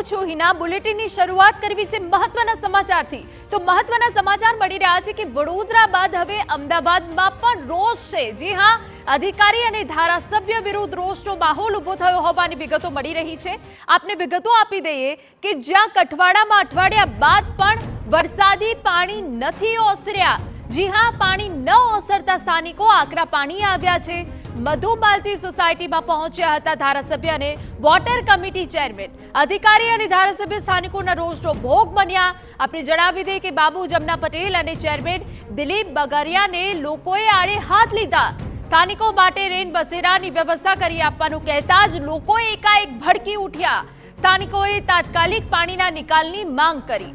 આવો છો હિના બુલેટિનની શરૂઆત કરવી છે મહત્વના સમાચારથી। તો મહત્વના સમાચાર મળી રહ્યા છે કે વડોદરા બાદ હવે અમદાવાદમાં પણ રોષ છે। જી હા, અધિકારી અને ધારાસભ્ય વિરુદ્ધ રોષનો માહોલ ઊભો થયો હોવાની વિગતો મળી રહી છે। આપને વિગતો આપી દઈએ કે જ્યાં કઠવાડામાં અઠવાડિયા બાદ પણ વરસાદી પાણી નથી ઓસર્યા। જી હા, પાણી ન ઓસરતા સ્થાનિકો આકરા પાણી આવ્યા છે। મધુમાલતી સોસાયટીમાં પહોંચ્યા હતા ધારાસભ્ય અને વોટર કમિટી ચેરમેન। અધિકારી અને ધારાસભ્ય સ્થાનિકોના રોષનો ભોગ બન્યા। આપણે જણાવી દઈએ કે બાબુ જમના પટેલ અને ચેરમેન દિલીપ બગરિયાને લોકોએ આડે હાથ લીધા। સ્થાનિકો માટે રેન બસેરાની વ્યવસ્થા કરી આપવાનું કહેતા જ લોકો એકાએક ભડકી ઉઠ્યા। સ્થાનિકોએ તાત્કાલિક પાણીના નિકાલની માંગ કરી।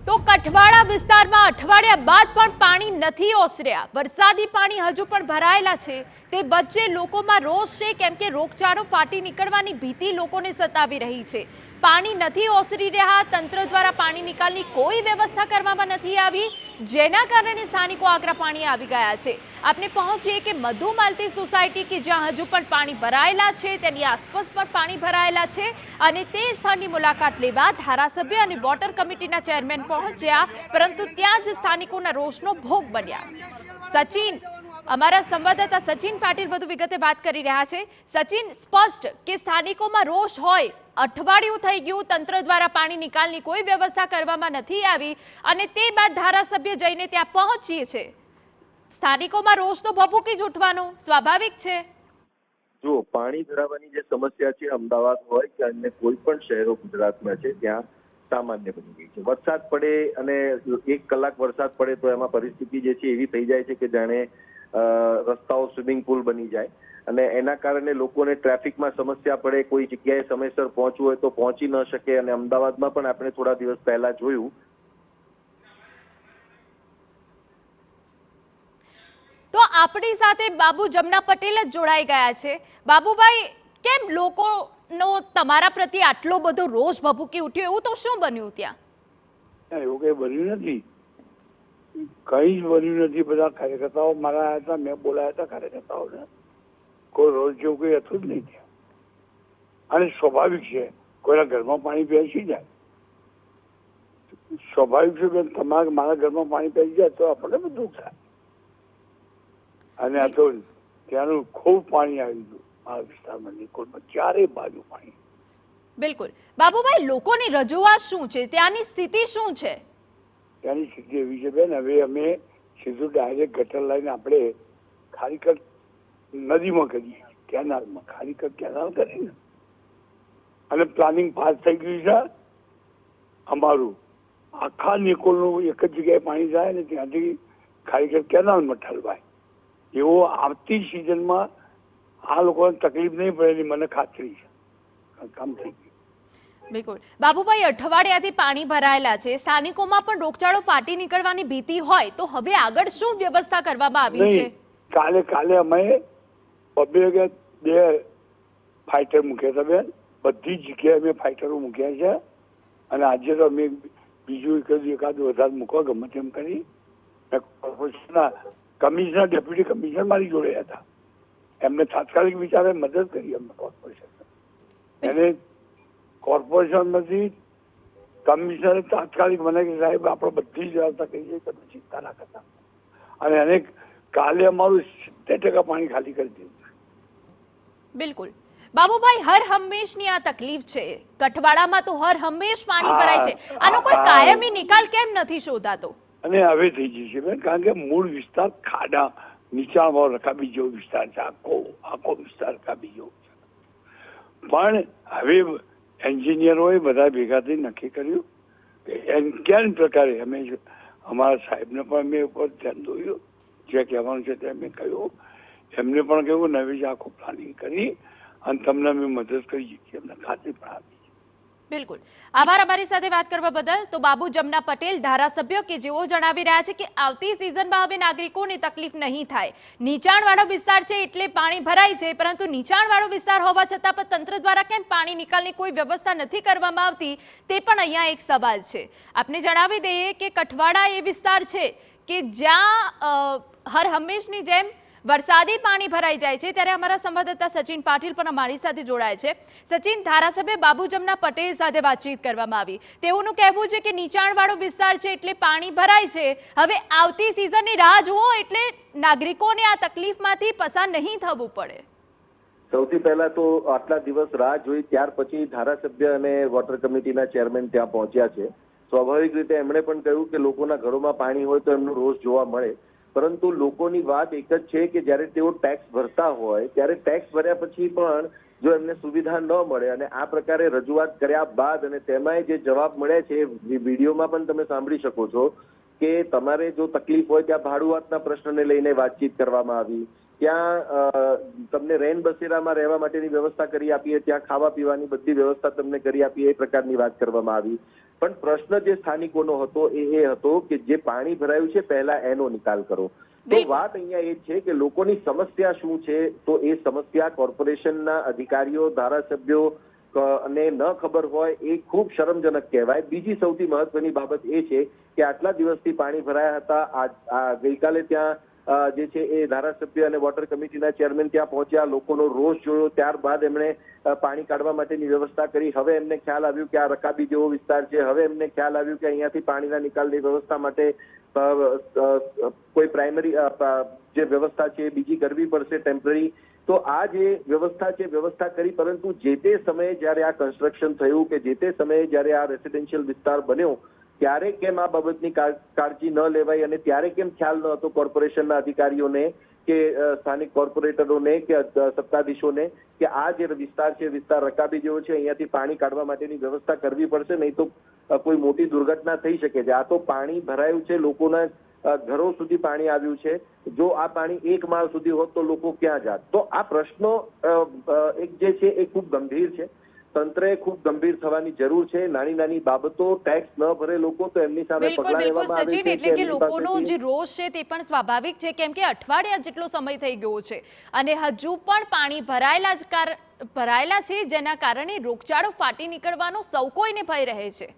તો કઠવાડા વિસ્તારમાં અઠવાડિયા બાદ પણ પાણી નથી ઓસર્યા। વરસાદી પાણી હજુ પણ ભરાયેલા છે। તે વચ્ચે લોકોમાં રોષ છે, કેમ કે રોગચાળો ફાટી નીકળવાની ભીતિ લોકોને સતાવી રહી છે। પાણી નથી ઓસરી રહ્યા। તંત્ર દ્વારા પાણી નિકાલની કોઈ વ્યવસ્થા કરવામાં નથી આવી, જેના કારણે સ્થાનિકો આકરા પાણી આવી ગયા છે। આપણે પહોંચીએ કે મધુમાલતી સોસાયટી કે જ્યાં હજુ પણ પાણી ભરાયેલા છે, તેની આસપાસ પણ પાણી ભરાયેલા છે અને તે સ્થળની મુલાકાત લેવા ધારાસભ્ય અને વોટર કમિટીના ચેરમેન પહોંચ્યા, પરંતુ ત્યાં જ સ્થાનિકોના રોષનો ભોગ બન્યા। સચિન, અમારા સંવાદદાતા સચિન પાટીલ વધુ વિગતે વાત કરી રહ્યા છે। સચિન, સ્પષ્ટ કે સ્થાનિકોમાં રોષ હોય, અઠવાડિયું થઈ ગયું, તંત્ર દ્વારા પાણી નિકાલની કોઈ વ્યવસ્થા કરવામાં નથી આવી અને તે બાદ ધારાસભ્ય જઈને ત્યાં પહોંચીએ છે। સ્થાનિકોમાં રોષ તો ભભૂકી જ ઉઠવાનો સ્વાભાવિક છે। જો પાણી ભરાવાની જે સમસ્યા છે અમદાવાદ હોય કે અન્ય કોઈ પણ શહેરો ગુજરાતમાં છે, ત્યાં સામાન્ય બની ગઈ છે। વરસાદ પડે અને 1 કલાક વરસાદ પડે તો એમાં પરિસ્થિતિ જે છે એવી થઈ જાય છે કે જાણે રસ્તાઓ સ્વિમિંગ પુલ બની જાય અને એના કારણે લોકોને ટ્રાફિકમાં સમસ્યા પડે, કોઈ જગ્યાએ સમયસર પહોંચવું હોય તો પહોંચી ન શકે। અને અમદાવાદમાં પણ આપણે થોડા દિવસ પહેલા જોયું। તો આપણી સાથે બાબુ જમના પટેલ જ જોડાઈ ગયા છે। બાબુભાઈ, કેમ લોકોનો તમારા પ્રત્યે આટલો બધો રોષ ભભૂકી ઉઠ્યો? એવું તો શું બન્યું ત્યાં? એવું કઈ બન્યું નથી, કઈ જ બન્યું નથી। બધા કાર્યકર્તાઓ મારા આવ્યા હતા, મેં બોલાયા હતા કાર્યકર્તાઓને। કોઈ રોજ જેવું કઈ હતું જ નહીં ત્યાં। અને સ્વાભાવિક છે, કોઈના ઘરમાં પાણી બેસી જાય, સ્વાભાવિક છે કે તમારા મારા ઘરમાં પાણી બેસી જાય તો આપણને બધું દુઃખ થાય। અને આ તો ત્યાંનું ખૂબ પાણી આવી ગયું આ વિસ્તારમાં, નિકોલમાં ચારે બાજુ પાણી। બિલકુલ બાબુભાઈ, લોકોની રજૂઆત શું છે? ત્યાંની સ્થિતિ શું છે? ત્યાંની સ્થિતિ એવી છે બેન, હવે અમે સીધું ડાયરેક્ટ ગટર લાઈને આપણે ખારીકર નદીમાં કરીએ, કેનાલમાં ખારીકર કેનાલ કરીને અને પ્લાનિંગ પાસ થઈ ગયું છે અમારું। આખા નિકોલનું એક જ જગ્યાએ પાણી જાય ને ત્યાંથી ખારીકર કેનાલમાં ઠલવાય। એવો આવતી સિઝનમાં આ લોકોને તકલીફ નહીં પડે, મને ખાતરી છે, કામ થઈ ગયું। બિલકુલ બાબુભાઈ, અઠવાડિયાથી પાણી ભરાયેલા છે, સ્થાનિકોમાં પણ રોગચાળો ફાટી નીકળવાની ભીતિ હોય, તો હવે આગળ શું વ્યવસ્થા કરવામાં આવી છે? કાલે અમે પબ્લિકે 2 ફાઈટર મૂક્યા હતા બેન, બધી જગ્યાએ અમે ફાઈટરો મૂક્યા છે અને આજે તો અમે બીજું એકાદ વધારે મૂકવા ગમે તેમ કરી। કોર્પોરેશનના કમિશનર, ડેપ્યુટી કમિશનર મારી જોડે હતા, એમને તાત્કાલિક વિચારે મદદ કરી અમને કોર્પોરેશન એને કોર્પોરેશનમાંથી કમિશનરે તાત્કાલિક મને કે સાહેબ આપણે બધી જ વ્યવસ્થા કરી છે, તમે ચિંતા ના કરતા। અને એને કાલે અમારું 70% પાણી ખાલી કરી દીધું। બિલકુલ બાબુભાઈ, હર હંમેશની આ તકલીફ છે, કઠવાડામાં તો હર હંમેશ પાણી ભરાય છે, આનો કોઈ કાયમી નિકાલ કેમ નથી શોધાતો? અને હવે થઈ જશે બેન, કારણ કે મૂળ વિસ્તાર ખાડા નીચાણવાળો રકાબી જેવો વિસ્તાર છે, આખો વિસ્તાર રકાબી જેવો છે। પણ હવે એન્જિનિયરોએ બધા ભેગા થઈ નક્કી કર્યું કે કેમ પ્રકારે અમે અમારા સાહેબને પણ અમે ઉપર ધ્યાન દોર્યું, જે કહેવાનું છે તે અમે કહ્યું, એમને પણ કહ્યું નવી જ આખું પ્લાનિંગ કરી અને તમને અમે મદદ કરી શકીએ, અમને ખાતરી પણ આપી। બિલકુલ આભાર અમારી સાથે વાત કરવા બદલ। તો બાબુ જમના પટેલ ધારાસભ્ય કે જેઓ જણાવી રહ્યા છે કે આવતી સિઝનમાં હવે નાગરિકોને તકલીફ નહીં થાય। નીચાણવાળો વિસ્તાર છે એટલે પાણી ભરાય છે, પરંતુ નીચાણવાળો વિસ્તાર હોવા છતાં પણ તંત્ર દ્વારા કેમ પાણી નિકાલની કોઈ વ્યવસ્થા નથી કરવામાં આવતી, તે પણ અહીંયા એક સવાલ છે। આપને જણાવી દઈએ કે કઠવાડા એ વિસ્તાર છે કે જ્યાં હર હંમેશની જેમ વરસાદી પાણી ભરાઈ જાય છે ત્યારે અમારા સંવાદદાતા સચિન પાટીલ પણ અમારી સાથે જોડાય છે. સચિન, ધારાસભ્ય બાબુજમના પટેલ સાથે વાતચીત કરવામાં આવી. તેઓનું કહેવું છે કે નીચાણવાળો વિસ્તાર છે એટલે પાણી ભરાય છે. હવે આવતી સિઝનની રાહ જુઓ એટલે નાગરિકોને આ તકલીફમાંથી પસાર નહીં થવું પડે. સૌથી પહેલા તો આટલા દિવસ રાહ જોઈ ત્યાર પછી ધારાસભ્ય અને વોટર કમિટીના ચેરમેન ત્યાં પહોંચ્યા છે. સ્વાભાવિક રીતે એમણે પણ કહ્યું કે લોકોના ઘરોમાં પાણી હોય તો એમનો રોષ જોવા મળે, પરંતુ લોકોની વાત એક જ છે કે જ્યારે તેઓ ટેક્સ ભરતા હોય ત્યારે ટેક્સ ભર્યા પછી પણ જો એમને સુવિધા ન મળે અને આ પ્રકારે રજૂઆત કર્યા બાદ અને તેમાંય જે જવાબ મળે છે વિડીયોમાં પણ તમે સાંભળી શકો છો કે તમારે જો તકલીફ હોય ત્યાં ભાડુઆતના પ્રશ્નને લઈને વાતચીત કરવામાં આવી, ત્યાં તમને રેન બસેરામાં રહેવા માટેની વ્યવસ્થા કરી આપીએ, ત્યાં ખાવા પીવાની બધી વ્યવસ્થા તમને કરી આપીએ, એ પ્રકારની વાત કરવામાં આવી. પણ પ્રશ્ન જે સ્થાનિકોનો હતો એ હતો કે જે પાણી ભરાયું છે પહેલા એનો નિકાલ કરો. તો વાત અહીંયા એ છે કે લોકોની સમસ્યા શું છે, તો એ સમસ્યા કોર્પોરેશનના અધિકારીઓ, ધારાસભ્યો અને ન ખબર હોય એ ખૂબ શરમજનક કહેવાય. બીજી સૌથી મહત્વની બાબત એ છે કે આટલા દિવસથી પાણી ભરાયા હતા. ગઈકાલે ત્યાં જે છે એ ધારાસભ્ય અને વોટર કમિટીના ચેરમેન ત્યાં પહોંચ્યા, લોકોનો રોષ જોયો, ત્યારબાદ એમણે પાણી કાઢવા માટેની વ્યવસ્થા કરી. હવે એમને ખ્યાલ આવ્યું કે આ રકાબી જેવો વિસ્તાર છે. હવે એમને ખ્યાલ આવ્યું કે અહીંયાથી પાણીના નિકાલની વ્યવસ્થા માટે કોઈ પ્રાઇમરી જે વ્યવસ્થા છે બીજી કરવી પડશે, ટેમ્પરરી. તો આ જે વ્યવસ્થા છે વ્યવસ્થા કરી, પરંતુ જે તે સમયે જ્યારે આ કન્સ્ટ્રક્શન થયું કે જે તે સમયે જ્યારે આ રેસિડેન્શિયલ વિસ્તાર બન્યો ત્યારે કેમ આ બાબતની કાળજી ન લેવાઈ અને ત્યારે કેમ ખ્યાલ ન હતો કોર્પોરેશનના અધિકારીઓને કે સ્થાનિક કોર્પોરેટરોને કે સત્તાધીશોને કે આ જે વિસ્તાર છે વિસ્તાર રકાબી જેવો છે, અહીંયાથી પાણી કાઢવા માટેની વ્યવસ્થા કરવી પડશે, નહીં તો કોઈ મોટી દુર્ઘટના થઈ શકે છે. આ તો પાણી ભરાયું છે, લોકોના ઘરો સુધી પાણી આવ્યું છે. જો આ પાણી એક માળ સુધી હોત તો લોકો ક્યાં જાત? તો આ પ્રશ્નો એક જે છે એ ખૂબ ગંભીર છે. તંત્રએ ખૂબ ગંભીર થવાની જરૂર છે. નાની નાની બાબતો, ટેક્સ ન ભરે લોકો તો એમની સામે પગલાં લેવામાં આવે છે. એટલે કે લોકોનો જે રોષ છે તે પણ સ્વાભાવિક છે, કેમ કે અઠવાડિયા જેટલો સમય થઈ ગયો છે અને હજુ પણ પાણી ભરાયેલા છે, જેના કારણે રોગચાળો ફાટી નીકળવાનો સૌ કોઈને ભય રહે છે.